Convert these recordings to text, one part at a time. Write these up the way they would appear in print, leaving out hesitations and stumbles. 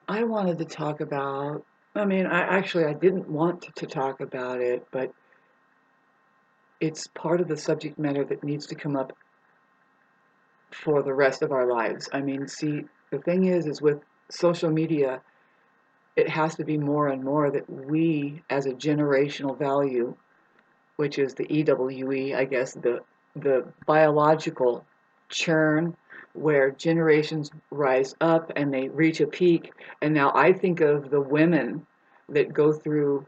I wanted to talk about, I didn't want to talk about it, but it's part of the subject matter that needs to come up for the rest of our lives. See, the thing is with social media, it has to be more and more that we, as a generational value, which is the EWE, I guess, the biological churn where generations rise up and they reach a peak. And now I think of the women that go through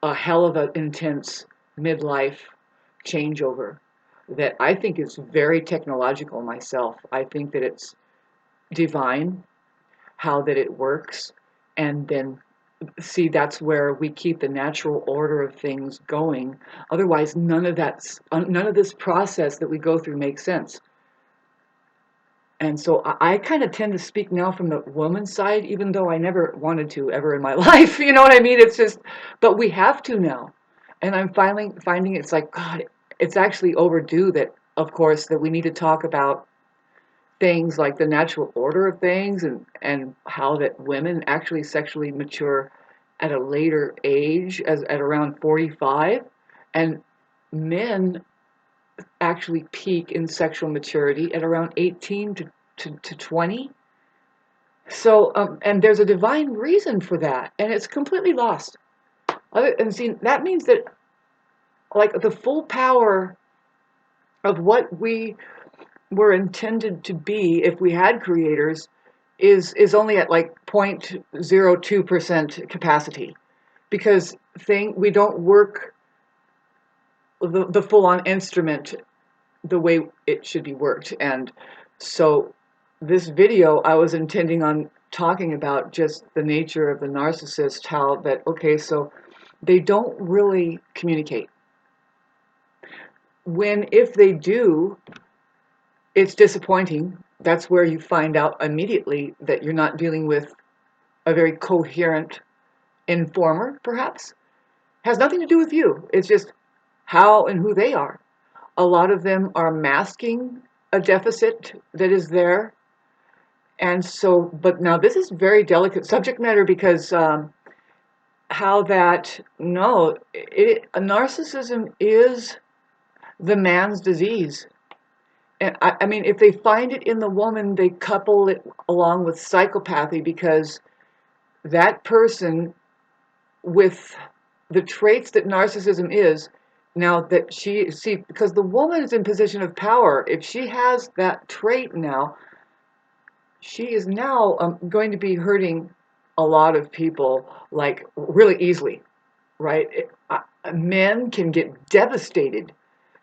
a hell of an intense midlife changeover that I think is very technological myself. I think that it's divine how that it works. And then see, that's where we keep the natural order of things going. Otherwise, none of this process that we go through makes sense. And so I kind of tend to speak now from the woman's side, even though I never wanted to ever in my life. You know what I mean? It's just, but we have to now. And I'm finally finding it's like, God, it's actually overdue that, of course, that we need to talk about things like the natural order of things and how that women actually sexually mature at a later age, as at around 45, and men actually peak in sexual maturity at around 18 to 20. So, and there's a divine reason for that, and it's completely lost. And see, that means that, like, the full power of what we were intended to be, if we had creators, is only at like 0.02% capacity, because we don't work the full-on instrument the way it should be worked. And so this video, I was intending on talking about just the nature of the narcissist, how that, okay, so they don't really communicate. If they do, it's disappointing. That's where you find out immediately that you're not dealing with a very coherent informer, perhaps. Has nothing to do with you. It's just how and who they are. A lot of them are masking a deficit that is there. And so, but now this is very delicate subject matter, because narcissism is the man's disease. And if they find it in the woman, they couple it along with psychopathy, because that person with the traits that narcissism is, now that because the woman is in position of power, if she has that trait now, she is now going to be hurting a lot of people, like, really easily, right? Men can get devastated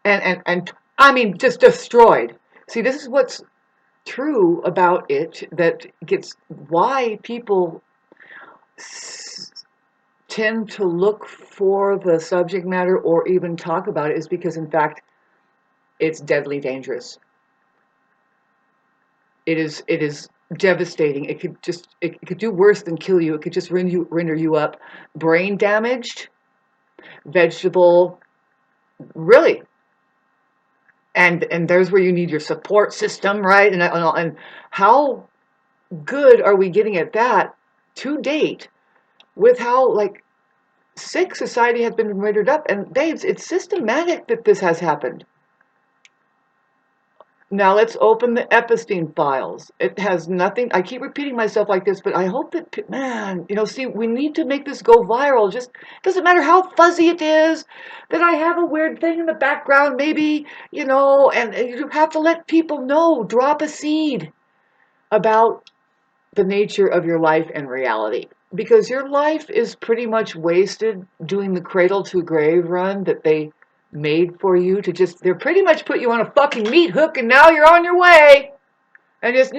and just destroyed. See, this is what's true about it, that gets why people tend to look for the subject matter or even talk about it, is because, in fact, it's deadly dangerous. It is devastating. It could do worse than kill you. It could just render you up brain damaged, vegetable, really. And there's where you need your support system, right? And how good are we getting at that to date, with how, like, sick society has been rendered up? And babes, it's systematic that this has happened. Now let's open the Epstein files. It has nothing, I keep repeating myself like this, but I hope that, man, see, we need to make this go viral. Just doesn't matter how fuzzy it is, that I have a weird thing in the background, maybe, and you have to let people know, drop a seed about the nature of your life and reality. Because your life is pretty much wasted doing the cradle to grave run that they made for you, they're pretty much put you on a fucking meat hook, and now you're on your way. And just,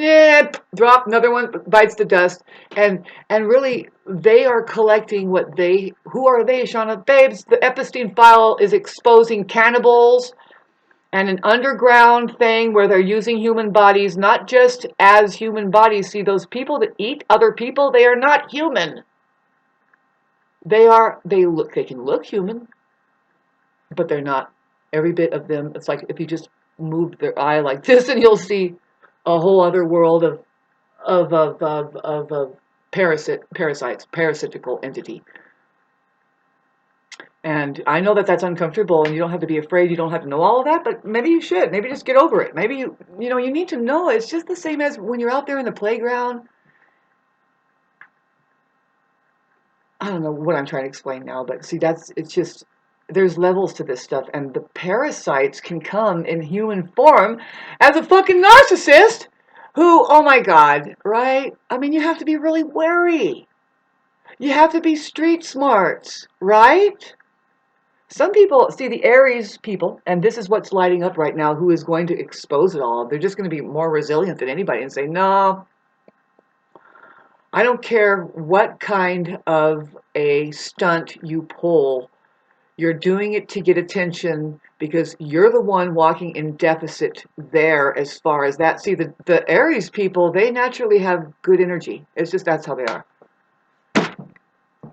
drop, another one bites the dust. And really, they are collecting who are they, Shauna? Babes, the Epstein file is exposing cannibals and an underground thing where they're using human bodies, not just as human bodies. See, those people that eat other people, they are not human. They can look human, but they're not. Every bit of them, it's like if you just move their eye like this, and you'll see a whole other world of parasitical entity. And I know that that's uncomfortable, and you don't have to be afraid. You don't have to know all of that, but maybe you should. Maybe just get over it. Maybe you need to know. It's just the same as when you're out there in the playground. I don't know what I'm trying to explain now, but see, it's just, there's levels to this stuff, and the parasites can come in human form as a fucking narcissist who, oh my God, right? I mean, you have to be really wary. You have to be street smarts, right? Some people, see the Aries people, and this is what's lighting up right now, who is going to expose it all. They're just going to be more resilient than anybody and say, no, I don't care what kind of a stunt you pull. You're doing it to get attention because you're the one walking in deficit there as far as that. See, the Aries people, they naturally have good energy. It's just that's how they are.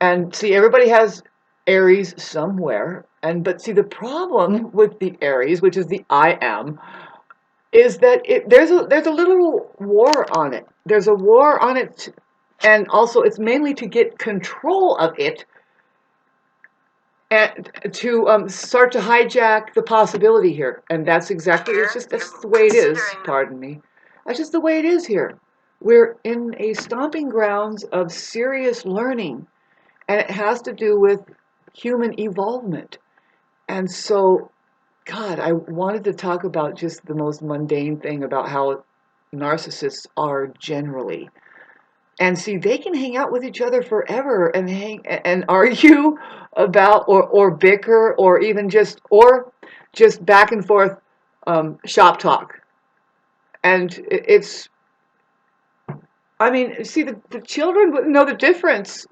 And see, everybody has Aries somewhere. But see, the problem with the Aries, which is the I am, is that there's a literal war on it. There's a war on it, and also it's mainly to get control of it and to start to hijack the possibility here. And that's exactly, that's the way it is. Pardon me. That's just the way it is here. We're in a stomping grounds of serious learning, and it has to do with human evolvement. And so, God, I wanted to talk about just the most mundane thing about how narcissists are generally. And see, they can hang out with each other forever and argue about or bicker or even just back and forth shop talk. And it's, I mean, see, the children wouldn't know the difference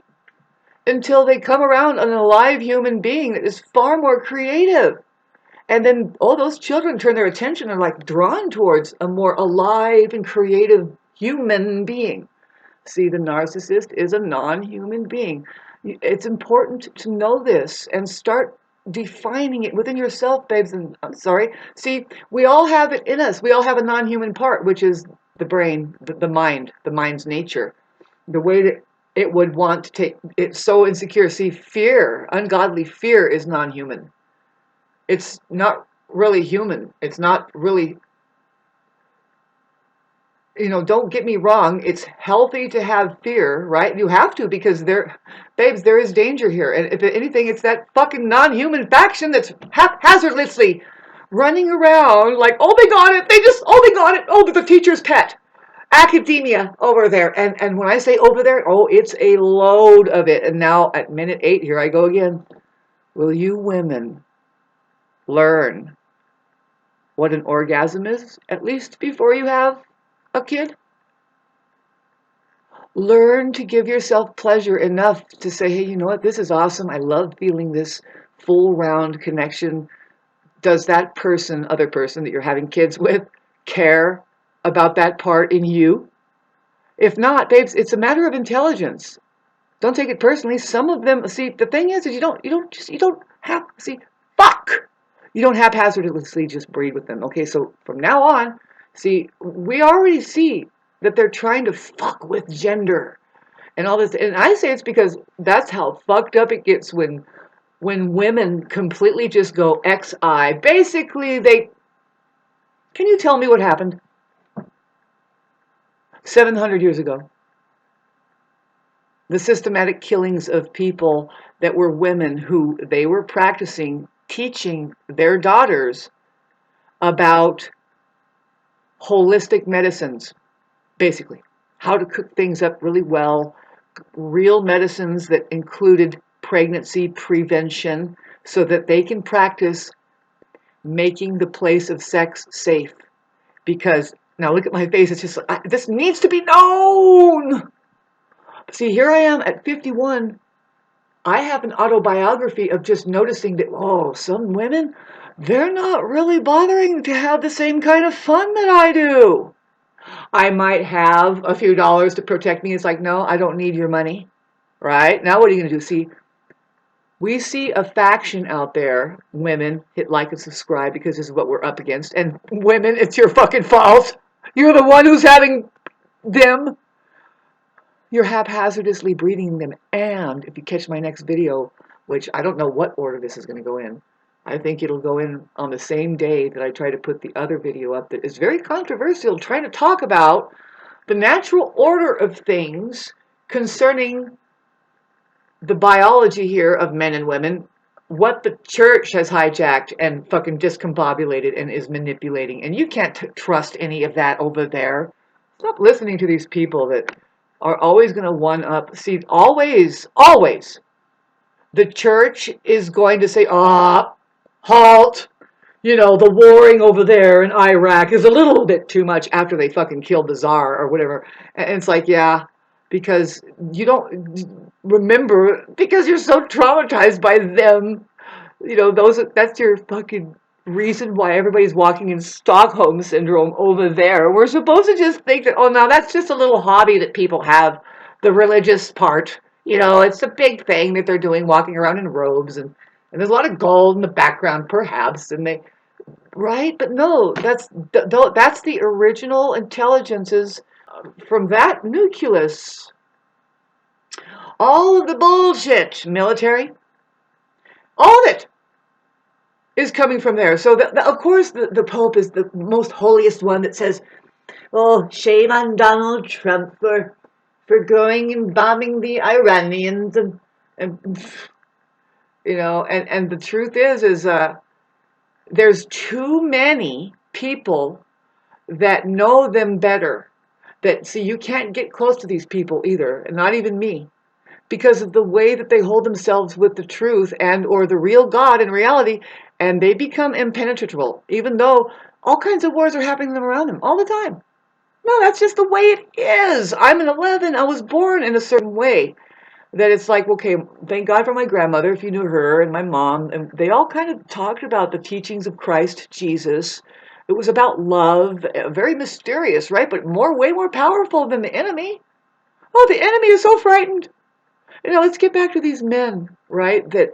until they come around an alive human being that is far more creative. And then all those children turn their attention and like drawn towards a more alive and creative human being. See, the narcissist is a non-human being. It's important to know this and start defining it within yourself, babes. And I'm sorry. See, we all have it in us. We all have a non-human part, which is the brain, the mind, the mind's nature. The way that it would want to take, it's so insecure. See, fear, ungodly fear is non-human. It's not really human. It's not really, don't get me wrong. It's healthy to have fear, right? You have to, because babes, there is danger here. And if anything, it's that fucking non-human faction that's haphazardly running around like, oh, they got it. They got it. Oh, the teacher's pet. Academia over there. And when I say over there, oh, it's a load of it. And now at minute 8, here I go again. Will you women learn what an orgasm is, at least before you have a kid? Learn to give yourself pleasure enough to say, hey, you know what, this is awesome. I love feeling this full round connection. Does that other person that you're having kids with, care about that part in you? If not, babes, it's a matter of intelligence. Don't take it personally. Some of them, see, the thing is you don't have, see, fuck! You don't haphazardly just breed with them. Okay, so from now on, see, we already see that they're trying to fuck with gender and all this. And I say it's because that's how fucked up it gets when women completely just go XI. Basically, can you tell me what happened 700 years ago? The systematic killings of people that were women who they were practicing teaching their daughters about holistic medicines, basically, how to cook things up really well, real medicines that included pregnancy prevention so that they can practice making the place of sex safe. Because, now look at my face, it's just, this needs to be known! See, here I am at 51. I have an autobiography of just noticing that, oh, some women, they're not really bothering to have the same kind of fun that I do. I might have a few dollars to protect me. It's like, no, I don't need your money. Right? Now what are you going to do? See, we see a faction out there. Women, hit like and subscribe because this is what we're up against. And women, it's your fucking fault. You're the one who's having them. You're haphazardly breeding them, and if you catch my next video, which I don't know what order this is going to go in, I think it'll go in on the same day that I try to put the other video up that is very controversial, trying to talk about the natural order of things concerning the biology here of men and women, what the church has hijacked and fucking discombobulated and is manipulating. And you can't trust any of that over there. Stop listening to these people that are always going to one up. See, always, the church is going to say, halt. You know, the warring over there in Iraq is a little bit too much after they fucking killed the czar or whatever. And it's like, yeah, because you don't remember, because you're so traumatized by them. You know, that's your fucking reason why everybody's walking in Stockholm syndrome over there. We're supposed to just think that, oh, now that's just a little hobby that people have, the religious part. You know, it's a big thing that they're doing, walking around in robes, and there's a lot of gold in the background, perhaps, and they, right? But no, that's the original intelligences from that nucleus. All of the bullshit, military, all of it is coming from there. So, of course, the Pope is the most holiest one that says, oh, shame on Donald Trump for going and bombing the Iranians. And you know, and the truth is there's too many people that know them better. That, see, you can't get close to these people either, and not even me, because of the way that they hold themselves with the truth and or the real God in reality, and they become impenetrable, even though all kinds of wars are happening around them all the time. No, that's just the way it is. I'm an 11. I was born in a certain way that it's like, okay, thank God for my grandmother, if you knew her, and my mom, and they all kind of talked about the teachings of Christ Jesus. It was about love, very mysterious, right? But way more powerful than the enemy. Oh, the enemy is so frightened. You know, let's get back to these men, right? That,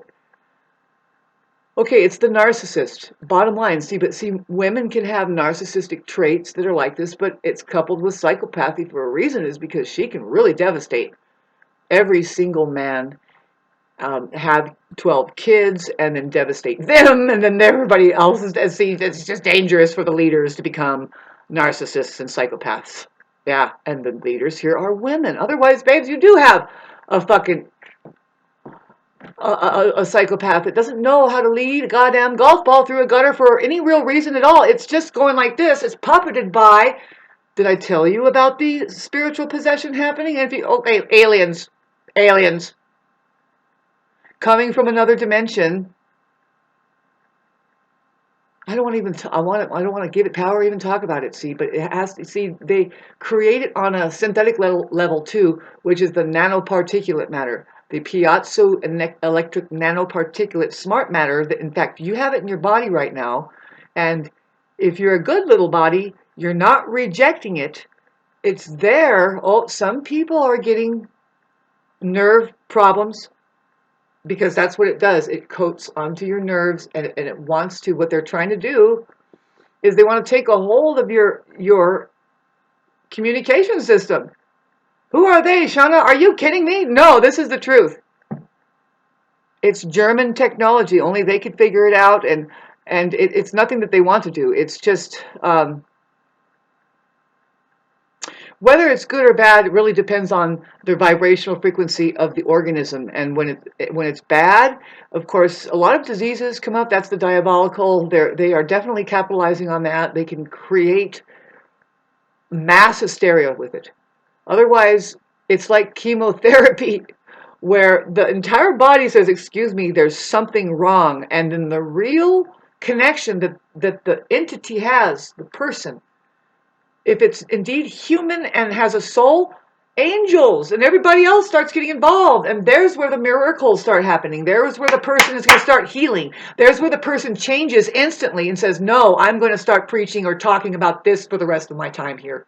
okay, it's the narcissist. Bottom line, see, women can have narcissistic traits that are like this, but it's coupled with psychopathy for a reason, is because she can really devastate every single man, have 12 kids, and then devastate them, and then everybody else it's just dangerous for the leaders to become narcissists and psychopaths. Yeah, and the leaders here are women. Otherwise, babes, you do have a fucking a psychopath that doesn't know how to lead a goddamn golf ball through a gutter for any real reason at all. It's just going like this. It's puppeted by, did I tell you about the spiritual possession happening? And if you, okay, aliens coming from another dimension. I don't want to even. I don't want to give it power, or even talk about it. See, but it has to. See, they create it on a synthetic level too, which is the nanoparticulate matter, the piezoelectric nanoparticulate smart matter. That, in fact, you have it in your body right now, and if you're a good little body, you're not rejecting it. It's there. Oh, some people are getting nerve problems, because that's what it does. It coats onto your nerves, and it wants to, what they're trying to do is they want to take a hold of your communication system. Who are they, Shauna? Are you kidding me? No, this is the truth. It's German technology. Only they could figure it out, and it's nothing that they want to do. It's just whether it's good or bad, it really depends on the vibrational frequency of the organism. And when it's bad, of course, a lot of diseases come up. That's the diabolical. They are definitely capitalizing on that. They can create mass hysteria with it. Otherwise, it's like chemotherapy, where the entire body says, "Excuse me, there's something wrong," and then the real connection that the entity has, the person, if it's indeed human and has a soul, angels and everybody else starts getting involved. And there's where the miracles start happening. There's where the person is going to start healing. There's where the person changes instantly and says, no, I'm going to start preaching or talking about this for the rest of my time here.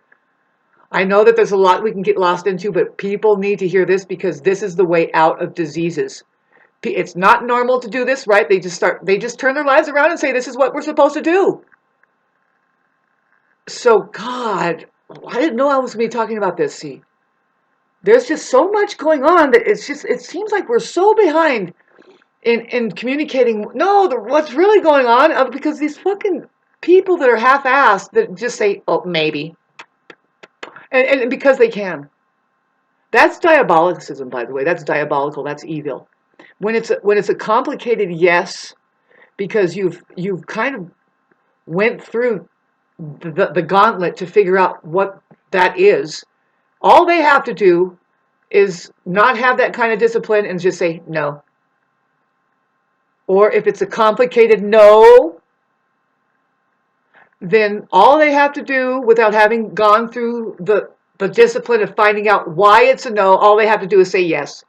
I know that there's a lot we can get lost into, but people need to hear this, because this is the way out of diseases. It's not normal to do this, right? They just turn their lives around and say, this is what we're supposed to do. So, God, I didn't know I was going to be talking about this, see. there's just so much going on that it seems like we're so behind in communicating. No, what's really going on, because these fucking people that are half-assed that just say, oh, maybe, and because they can. That's diabolicism, by the way. That's diabolical. That's evil. When it's a complicated yes, because you've kind of went through the gauntlet to figure out what that is. All they have to do is not have that kind of discipline and just say no. Or if it's a complicated no, then all they have to do, without having gone through the discipline of finding out why it's a no, all they have to do is say yes.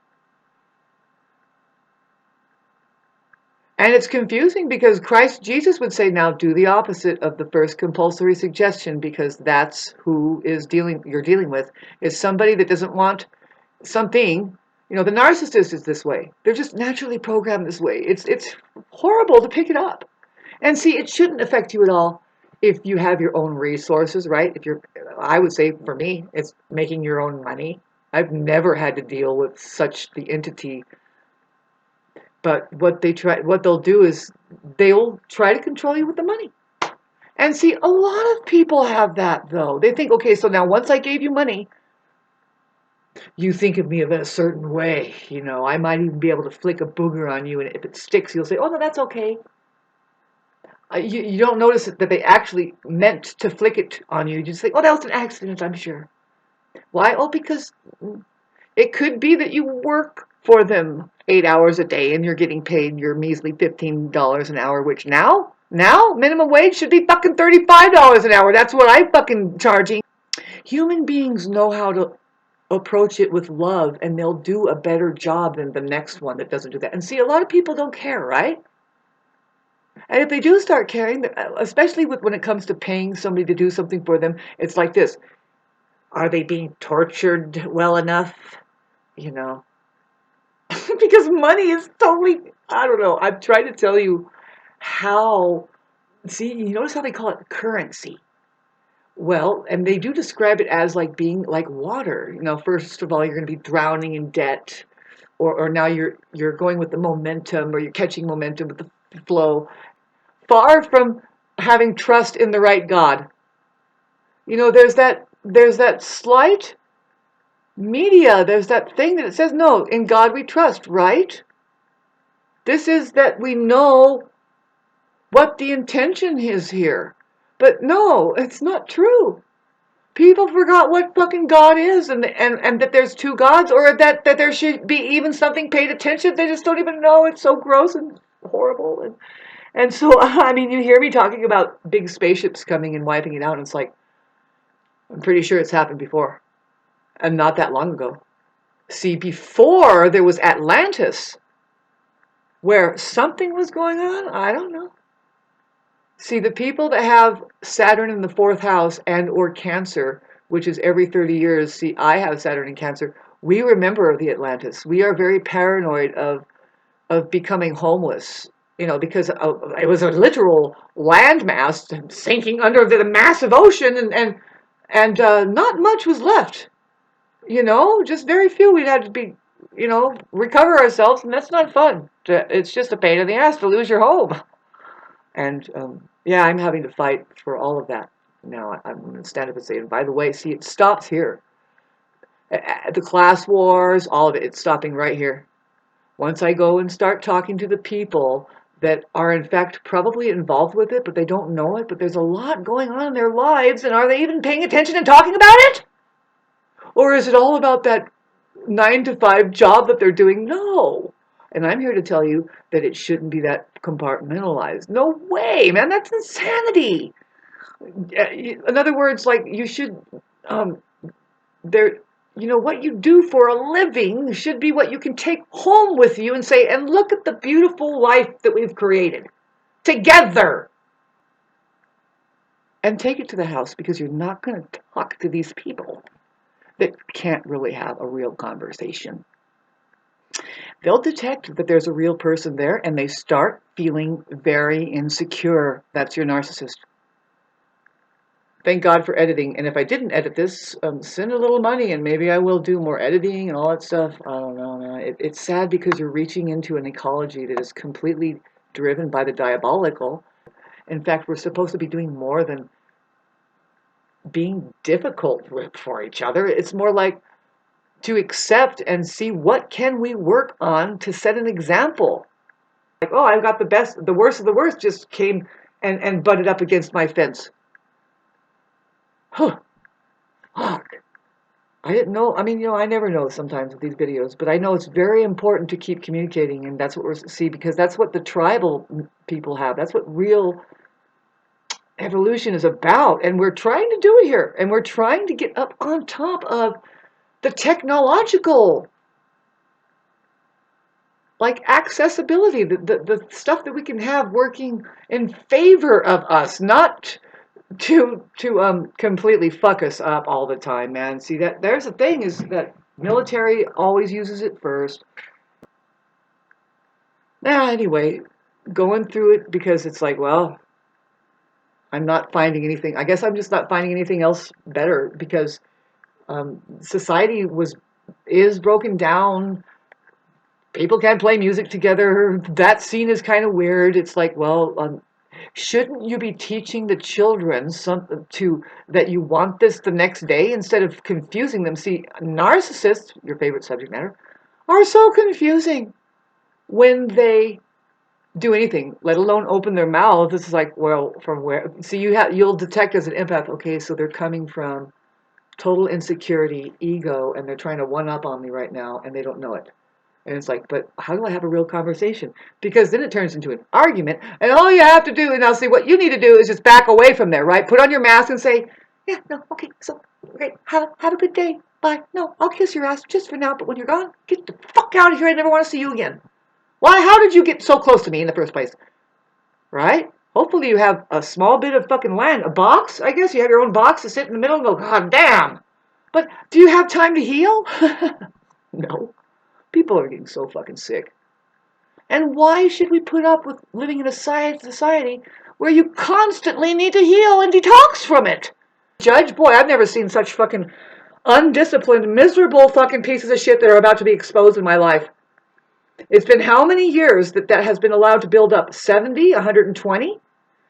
And it's confusing because Christ Jesus would say, now do the opposite of the first compulsory suggestion, because that's who you're dealing with, is somebody that doesn't want something. The narcissist is this way. They're just naturally programmed this way. It's horrible to pick it up. And see, it shouldn't affect you at all if you have your own resources, right? I would say for me, it's making your own money. I've never had to deal with such the entity. But what they'll do is they'll try to control you with the money. And see, a lot of people have that, though. They think, okay, so now once I gave you money, you think of me in a certain way. I might even be able to flick a booger on you, and if it sticks, you'll say, oh, no, that's okay. You don't notice that they actually meant to flick it on you. You just say, oh, that was an accident, I'm sure. Why? Oh, because it could be that you work for them 8 hours a day and you're getting paid your measly $15 an hour, which now minimum wage should be fucking $35 an hour. That's what I'm fucking charging. Human beings know how to approach it with love, and they'll do a better job than the next one that doesn't do that. And see, a lot of people don't care, right? And if they do start caring, especially when it comes to paying somebody to do something for them, it's like this. Are they being tortured well enough? Because money is totally, I don't know. I'm trying to tell you how, see, you notice how they call it currency. Well, and they do describe it as like being like water. First of all, you're going to be drowning in debt, or now you're going with the momentum, or you're catching momentum with the flow. Far from having trust in the right God. There's that slight media, there's that thing that it says, no, in God we trust, right? This is that we know what the intention is here. But no, it's not true. People forgot what fucking God is, and that there's two gods, or that there should be even something paid attention. They just don't even know. It's so gross and horrible. And so, I mean, you hear me talking about big spaceships coming and wiping it out, and it's like, I'm pretty sure it's happened before. And not that long ago. See, before there was Atlantis, where something was going on, I don't know. See, the people that have Saturn in the 4th house and or Cancer, which is every 30 years, see, I have Saturn in Cancer, we remember the Atlantis. We are very paranoid of becoming homeless, because it was a literal landmass sinking under the massive ocean, and not much was left. Just very few. We'd had to be, recover ourselves, and that's not fun. It's just a pain in the ass to lose your home. And yeah, I'm having to fight for all of that. Now I'm going to stand up and say, and by the way, see, it stops here. The class wars, all of it, it's stopping right here. Once I go and start talking to the people that are in fact probably involved with it, but they don't know it, but there's a lot going on in their lives, and are they even paying attention and talking about it? Or is it all about that 9-to-5 job that they're doing? No. And I'm here to tell you that it shouldn't be that compartmentalized. No way, man, that's insanity. In other words, like, you should, what you do for a living should be what you can take home with you and say, and look at the beautiful life that we've created together. And take it to the house, because you're not going to talk to these people that can't really have a real conversation. They'll detect that there's a real person there, and they start feeling very insecure. That's your narcissist. thank God for editing. And if I didn't edit this, send a little money and maybe I will do more editing and all that stuff. I don't know, man. It's sad because you're reaching into an ecology that is completely driven by the diabolical. In fact, we're supposed to be doing more than being difficult for each other. It's more like to accept and see what can we work on to set an example. Like, oh, I've got the best, the worst of the worst just came and butted up against my fence. Huh, fuck. I didn't know. I mean, I never know sometimes with these videos, but I know it's very important to keep communicating, and that's what we're see because that's what the tribal people have. That's what real evolution is about, and we're trying to do it here, and we're trying to get up on top of the technological, like accessibility, the stuff that we can have working in favor of us, not to completely fuck us up all the time, man. See, that there's the thing is that military always uses it first. Anyway, going through it because it's like, well, I'm not finding anything. I guess I'm just not finding anything else better because society is broken down. People can't play music together. That scene is kind of weird. It's like, well, shouldn't you be teaching the children something that you want this the next day instead of confusing them? See, narcissists, your favorite subject matter, are so confusing when they do anything, let alone open their mouth. This is like, well, from where? See, you'll detect as an empath. Okay, so they're coming from total insecurity, ego, and they're trying to one up on me right now, and they don't know it. And it's like, but how do I have a real conversation? Because then it turns into an argument, and all you have to do, and I'll see what you need to do is just back away from there, right? Put on your mask and say, yeah, no, okay, so, great, have a good day, bye. No, I'll kiss your ass just for now, but when you're gone, get the fuck out of here. I never want to see you again. Why? How did you get so close to me in the first place? Right? Hopefully you have a small bit of fucking land, a box, I guess. You have your own box to sit in the middle and go, God damn. But do you have time to heal? No. People are getting so fucking sick. And why should we put up with living in a society where you constantly need to heal and detox from it? Judge, boy, I've never seen such fucking undisciplined, miserable fucking pieces of shit that are about to be exposed in my life. It's been how many years that has been allowed to build up? 70, 120?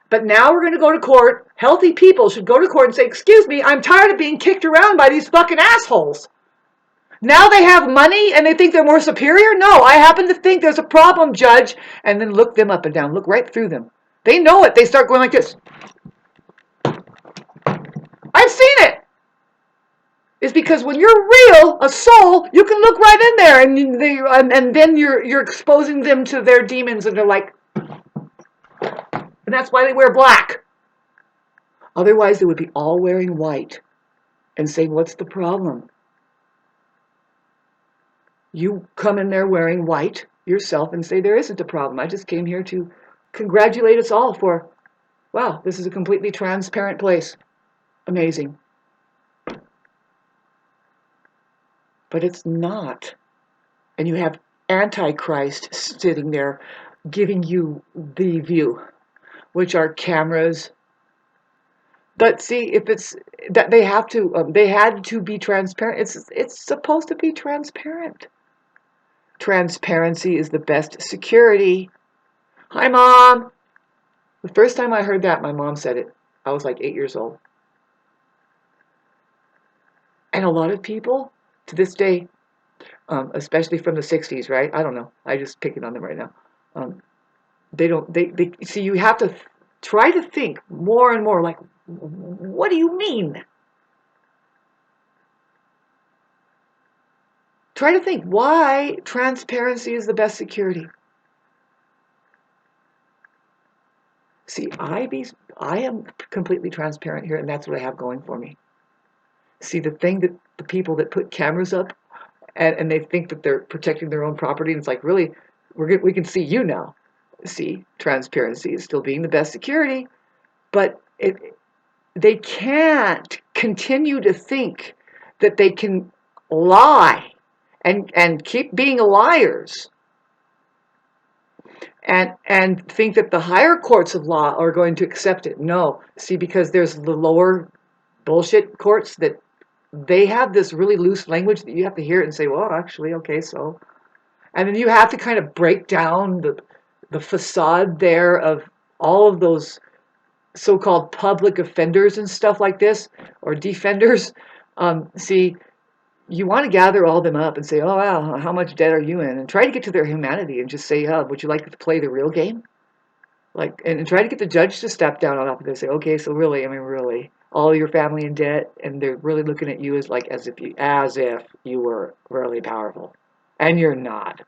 But now we're going to go to court. Healthy people should go to court and say, excuse me, I'm tired of being kicked around by these fucking assholes. Now they have money and they think they're more superior? No, I happen to think there's a problem, Judge. And then look them up and down. Look right through them. They know it. They start going like this. I've seen it. It's because when you're real, a soul, you can look right in there and then you're exposing them to their demons and they're like, and that's why they wear black. Otherwise, they would be all wearing white and saying, what's the problem? You come in there wearing white yourself and say, there isn't a problem. I just came here to congratulate us all for, wow, this is a completely transparent place. Amazing. But it's not. And you have Antichrist sitting there giving you the view, which are cameras. But see, if it's that they had to be transparent. It's supposed to be transparent. Transparency is the best security. Hi, Mom. The first time I heard that, my mom said it. I was like 8 years old. And a lot of people, to this day, especially from the 60s, right? I don't know. I just picking on them right now. They see, you have to try to think more and more like, what do you mean? Try to think why transparency is the best security. See, I am completely transparent here, and that's what I have going for me. See, the thing that the people that put cameras up and they think that they're protecting their own property, and it's like, really, we can see you now. See, transparency is still being the best security, but they can't continue to think that they can lie and keep being liars and think that the higher courts of law are going to accept it. No, see, because there's the lower bullshit courts that they have this really loose language that you have to hear it and say, well, actually, okay, so. And then you have to kind of break down the facade there of all of those so-called public offenders and stuff like this, or defenders. See, you want to gather all of them up and say, oh, wow, how much debt are you in? And try to get to their humanity and just say, oh, would you like to play the real game? Like, and try to get the judge to step down on top of it and say, okay, so really, I mean, really, all your family in debt, and they're really looking at you as like as if you were really powerful, and you're not.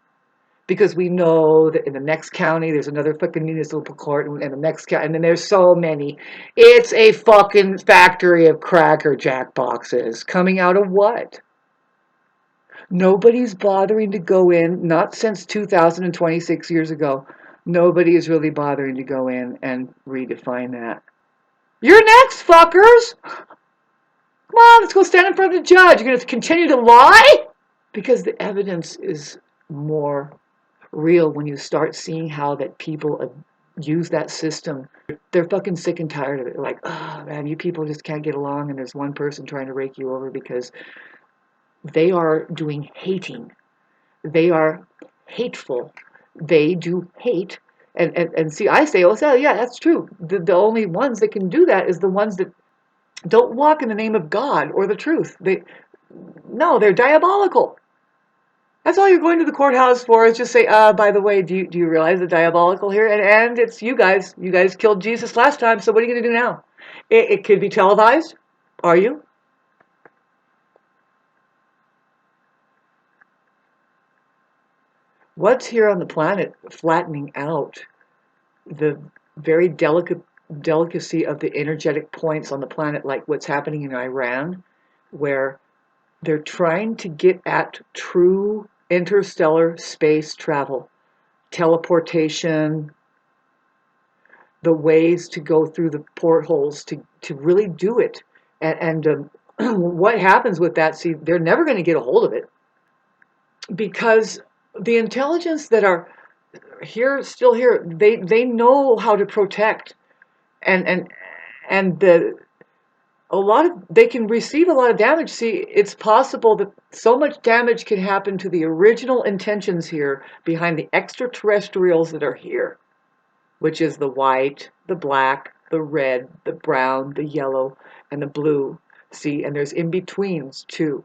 Because we know that in the next county, there's another fucking municipal court, and the next county, and then there's so many. It's a fucking factory of Cracker Jack boxes coming out of what? Nobody's bothering to go in, not since 2026 years ago. Nobody is really bothering to go in and redefine that. You're next, fuckers! Come on, let's go stand in front of the judge. You're going to continue to lie? Because the evidence is more real when you start seeing how that people use that system. They're fucking sick and tired of it. They're like, oh man, you people just can't get along, and there's one person trying to rake you over because they are doing hating. They are hateful. They do hate. And see, I say, oh, yeah, that's true. The only ones that can do that is the ones that don't walk in the name of God or the truth. No, they're diabolical. That's all you're going to the courthouse for, is just say, by the way, do you realize the diabolical here? And it's you guys. You guys killed Jesus last time, so what are you going to do now? It could be televised. Are you? What's here on the planet flattening out the very delicacy of the energetic points on the planet, like what's happening in Iran, where they're trying to get at true interstellar space travel, teleportation, the ways to go through the portholes to really do it. And what happens with that, see, they're never going to get a hold of it, because the intelligence that are still here, they know how to protect, and they can receive a lot of damage. See, it's possible that so much damage can happen to the original intentions here behind the extraterrestrials that are here, which is the white, the black, the red, the brown, the yellow, and the blue. See, and there's in-betweens too.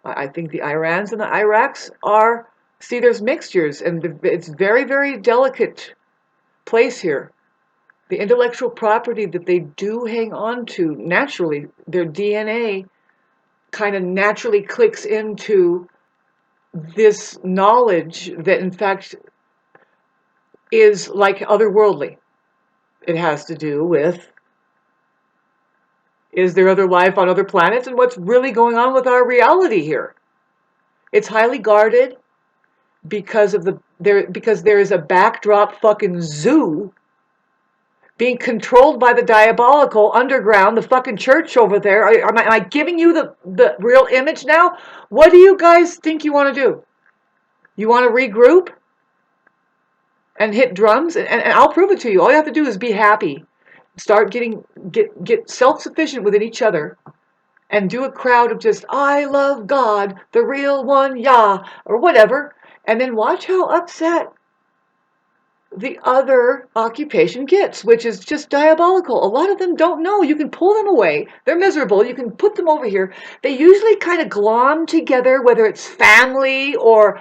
I think the Irans and the Iraqs are, see, there's mixtures, and it's very, very delicate place here. The intellectual property that they do hang on to naturally, their DNA kind of naturally clicks into this knowledge that in fact is like otherworldly. It has to do with, is there other life on other planets, and what's really going on with our reality here? It's highly guarded because there is a backdrop fucking zoo being controlled by the diabolical underground, the fucking church over there. Am I giving you the real image now? What do you guys think you want to do? You want to regroup and hit drums? And I'll prove it to you. All you have to do is be happy. Start get self-sufficient within each other, and do a crowd of just, I love God, the real one, Yah, or whatever. And then watch how upset the other occupation gets, which is just diabolical. A lot of them don't know. You can pull them away. They're miserable. You can put them over here. They usually kind of glom together, whether it's family or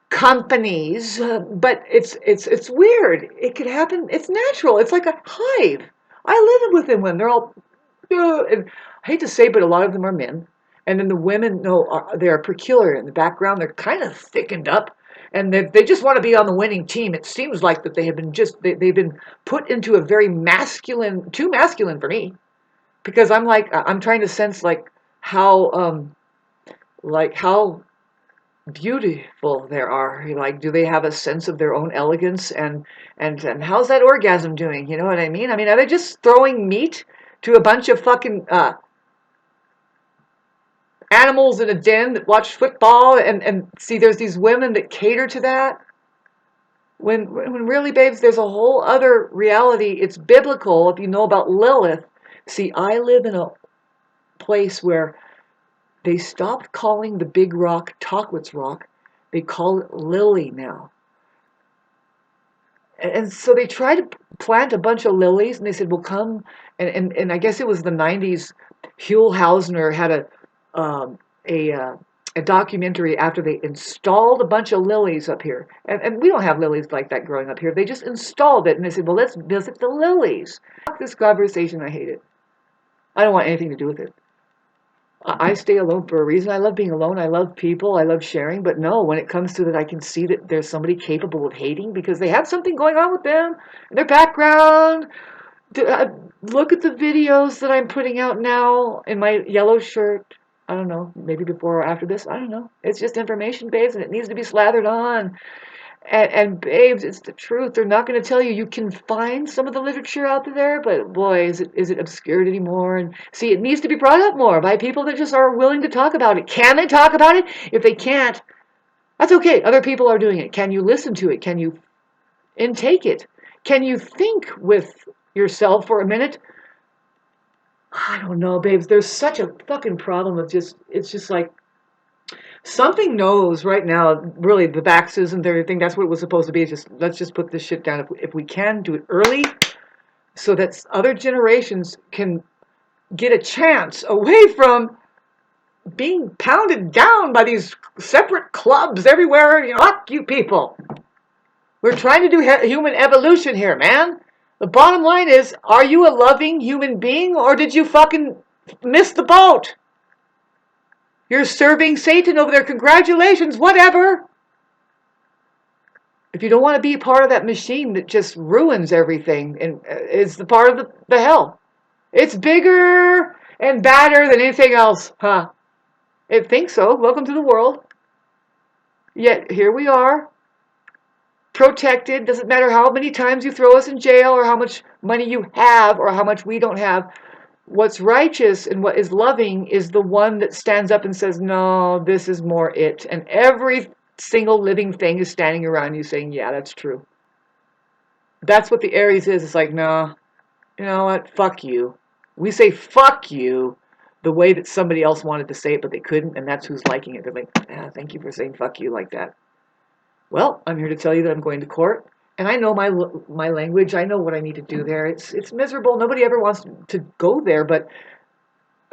companies, but it's weird. It could happen. It's natural. It's like a hive. I live within one. They're all, and I hate to say, but a lot of them are men. And then the women, no, they're peculiar in the background. They're kind of thickened up, and they just want to be on the winning team. It seems like that they have been they've been put into a very masculine, too masculine for me, because I'm trying to sense how beautiful there are. Like, do they have a sense of their own elegance, and how's that orgasm doing? You know what I mean? I mean, are they just throwing meat to a bunch of fucking animals in a den that watch football, and see, there's these women that cater to that, when really, babes, there's a whole other reality. It's biblical. If you know about Lilith, see, I live in a place where they stopped calling the big rock Tockwitz Rock. They call it Lily now. And so they tried to plant a bunch of lilies, and they said, "Well, come." And I guess it was the '90s. Huell Hausner had a documentary after they installed a bunch of lilies up here, and we don't have lilies like that growing up here. They just installed it, and they said, "Well, let's visit the lilies." Fuck this conversation. I hate it. I don't want anything to do with it. I stay alone for a reason. I love being alone. I love people. I love sharing. But no, when it comes to that, I can see that there's somebody capable of hating because they have something going on with them, their background. Look at the videos that I'm putting out now in my yellow shirt. I don't know, maybe before or after this. I don't know. It's just information, babes, and it needs to be slathered on. And babes, it's the truth. They're not going to tell you. You can find some of the literature out there, but boy, is it obscured anymore. And see, it needs to be brought up more by people that just are willing to talk about it. Can they talk about it? If they can't, that's okay. Other people are doing it. Can you listen to it? Can you intake it? Can you think with yourself for a minute? I don't know, babes. There's such a fucking problem with it's just like, something knows right now, really, the vaxes and everything, that's what it was supposed to be. Just let's just put this shit down. If we can, do it early so that other generations can get a chance away from being pounded down by these separate clubs everywhere. You know, fuck you people. We're trying to do human evolution here, man. The bottom line is, are you a loving human being or did you fucking miss the boat? You're serving Satan over there. Congratulations, whatever. If you don't want to be part of that machine that just ruins everything and is the part of the hell. It's bigger and badder than anything else, huh? It thinks so. Welcome to the world. Yet here we are, protected. Doesn't matter how many times you throw us in jail or how much money you have or how much we don't have. What's righteous and what is loving is the one that stands up and says, no, this is more it. And every single living thing is standing around you saying, yeah, that's true. That's what the Aries is. It's like, no, you know what? Fuck you. We say fuck you the way that somebody else wanted to say it, but they couldn't, and that's who's liking it. They're like, thank you for saying fuck you like that. Well, I'm here to tell you that I'm going to court. And I know my language. I know what I need to do there. It's miserable. Nobody ever wants to go there, but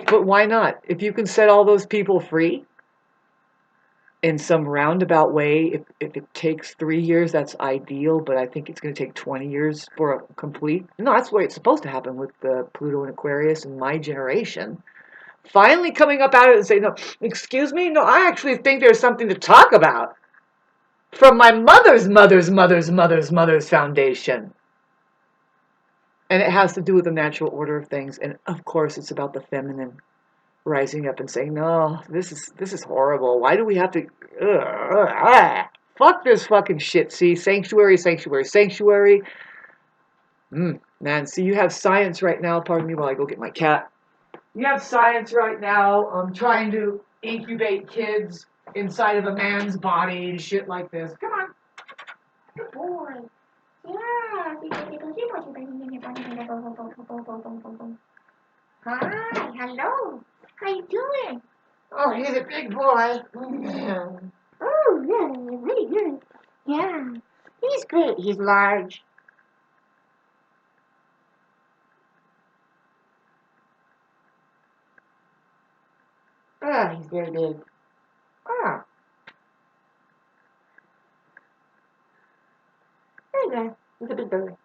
why not? If you can set all those people free in some roundabout way, if it takes 3 years, that's ideal. But I think it's going to take 20 years for a complete. No, that's the way it's supposed to happen with the Pluto and Aquarius and my generation. Finally coming up out of it and saying, no, excuse me, no, I actually think there's something to talk about. From my mother's foundation. And it has to do with the natural order of things. And of course, it's about the feminine rising up and saying, no, this is horrible. Why do we have to, fuck this fucking shit. See, sanctuary. Man, see, you have science right now. Pardon me while I go get my cat. You have science right now trying to incubate kids inside of a man's body and shit like this. Come on. Good boy. Yeah. Hi. Hello. How you doing? Oh, he's a big boy. Oh, yeah. Really good. Yeah. He's great. He's large. Oh, he's very big. Oh. There you go. He's a big boy.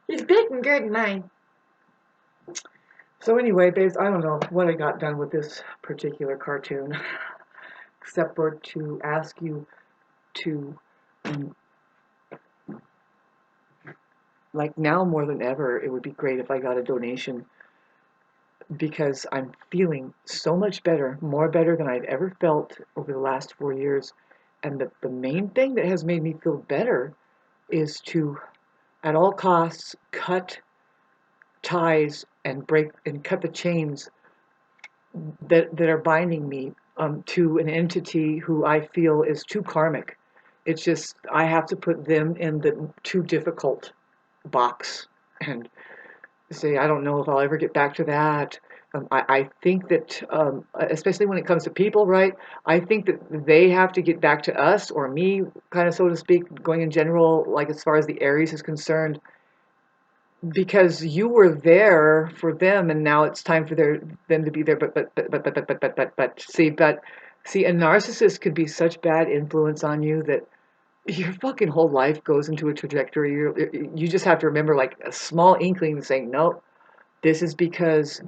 He's big and good and mine. So anyway, babes, I don't know what I got done with this particular cartoon, except for to ask you to, like now more than ever, it would be great if I got a donation because I'm feeling so much better, more better than I've ever felt over the last 4 years. And the main thing that has made me feel better is to, at all costs, cut ties and cut the chains that are binding me to an entity who I feel is too karmic. It's just, I have to put them in the too difficult box and say, I don't know if I'll ever get back to that. I think that, especially when it comes to people, right? I think that they have to get back to us, or me, kind of, so to speak, going in general, like as far as the Aries is concerned, because you were there for them, and now it's time for them to be there. See, a narcissist could be such bad influence on you that your fucking whole life goes into a trajectory. You just have to remember, like, a small inkling saying, no, this is because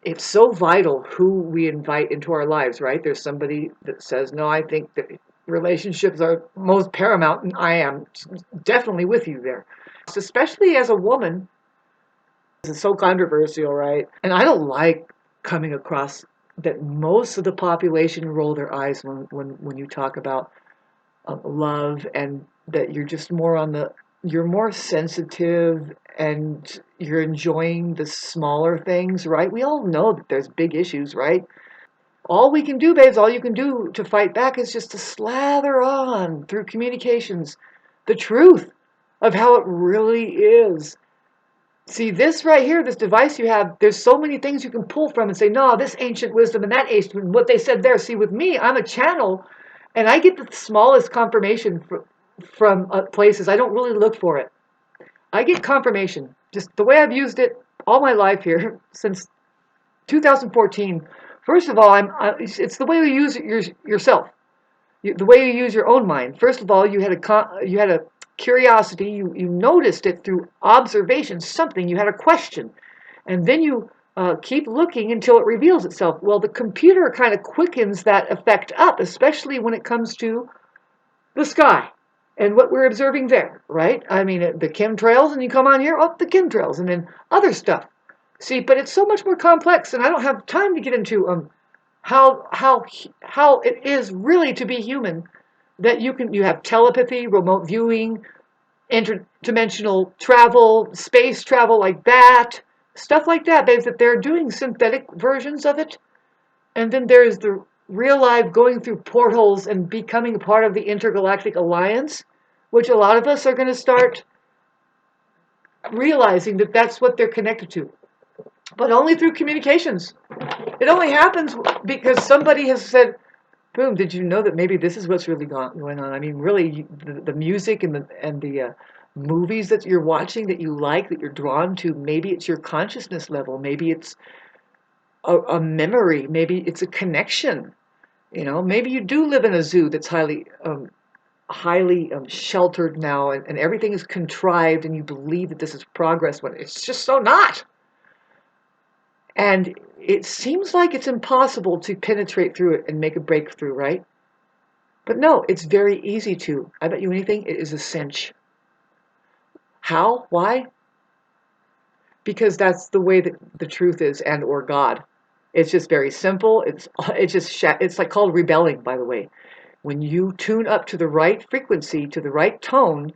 it's so vital who we invite into our lives, right? There's somebody that says, no, I think that relationships are most paramount, and I am definitely with you there. Especially as a woman, this is so controversial, right? And I don't like coming across that most of the population roll their eyes when you talk about love, and that you're just more you're more sensitive, and you're enjoying the smaller things, right? We all know that there's big issues, right? All we can do, babes, all you can do to fight back is just to slather on through communications the truth of how it really is. See, this right here, this device you have, there's so many things you can pull from and say, no, this ancient wisdom and that ancient, what they said there. See, with me, I'm a channel, and I get the smallest confirmation from places. I don't really look for it. I get confirmation, just the way I've used it all my life here since 2014. First of all, it's the way you use it yourself, the way you use your own mind. First of all, you had a curiosity. You noticed it through observation, something. You had a question, and then you keep looking until it reveals itself. Well, the computer kind of quickens that effect up, especially when it comes to the sky and what we're observing there, right? I mean, the chemtrails, and you come on here, oh, the chemtrails, and then other stuff. See, but it's so much more complex, and I don't have time to get into how it is really to be human, that you have telepathy, remote viewing, interdimensional travel, space travel, like that, stuff like that, babes, that they're doing synthetic versions of it. And then there's the real life going through portals and becoming a part of the intergalactic alliance, which a lot of us are going to start realizing that that's what they're connected to, but only through communications. It only happens because somebody has said, boom, did you know that maybe this is what's really going on? I mean, really, the music and the movies that you're watching, that you like, that you're drawn to, maybe it's your consciousness level, maybe it's a memory, maybe it's a connection. Maybe you do live in a zoo that's highly sheltered now, and everything is contrived, and you believe that this is progress when it's just so not. And it seems like it's impossible to penetrate through it and make a breakthrough, right? But no, it's very easy to. I bet you anything, it is a cinch. How? Why? Because that's the way that the truth is, and or God. It's just very simple. It's like called rebelling, by the way. When you tune up to the right frequency, to the right tone,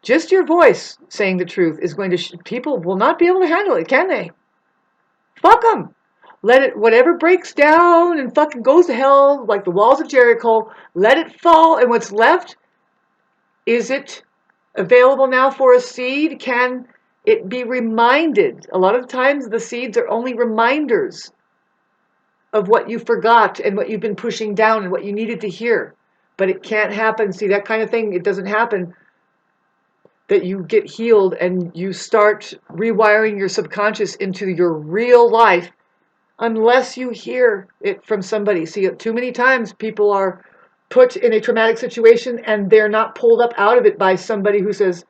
just your voice saying the truth is going to, people will not be able to handle it, can they? Fuck them. Let it, whatever breaks down and fucking goes to hell, like the walls of Jericho, let it fall, and what's left, is it available now for a seed? Can it be reminded? A lot of times the seeds are only reminders of what you forgot and what you've been pushing down and what you needed to hear. But it can't happen. See, that kind of thing, it doesn't happen that you get healed and you start rewiring your subconscious into your real life unless you hear it from somebody. See, too many times people are put in a traumatic situation and they're not pulled up out of it by somebody who says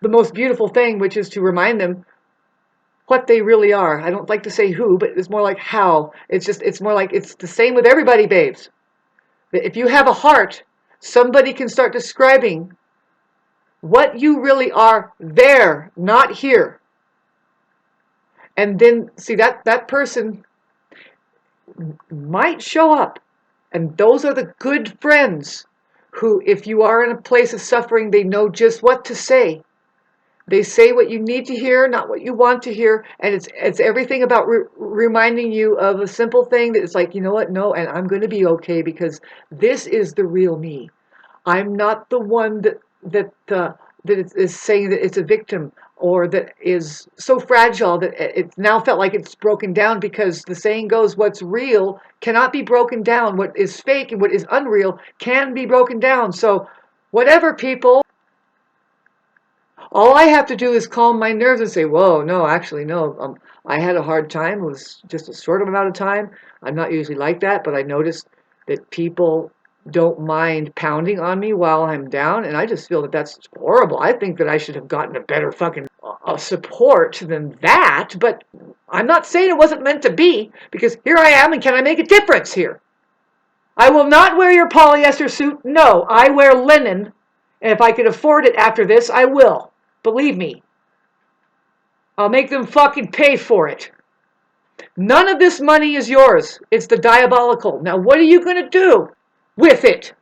the most beautiful thing, which is to remind them what they really are. I don't like to say who, but it's more like how. It's more like it's the same with everybody, babes. If you have a heart, somebody can start describing what you really are there, not here. And then, see, that person might show up. And those are the good friends who, if you are in a place of suffering, they know just what to say. They say what you need to hear, not what you want to hear. And it's everything about reminding you of a simple thing that it's like, you know what? No, and I'm going to be okay because this is the real me. I'm not the one that is saying that it's a victim. or that is so fragile that it's now felt like it's broken down, because the saying goes, what's real cannot be broken down. What is fake and what is unreal can be broken down. So whatever, people, all I have to do is calm my nerves and say, whoa, no, actually, no. I had a hard time. It was just a short amount of time. I'm not usually like that, but I noticed that people don't mind pounding on me while I'm down, and I just feel that that's horrible. I think that I should have gotten a better fucking support than that, but I'm not saying it wasn't meant to be, because here I am, and can I make a difference here? I will not wear your polyester suit. No, I wear linen, and if I can afford it after this, I will. Believe me. I'll make them fucking pay for it. None of this money is yours. It's the diabolical. Now, what are you going to do with it?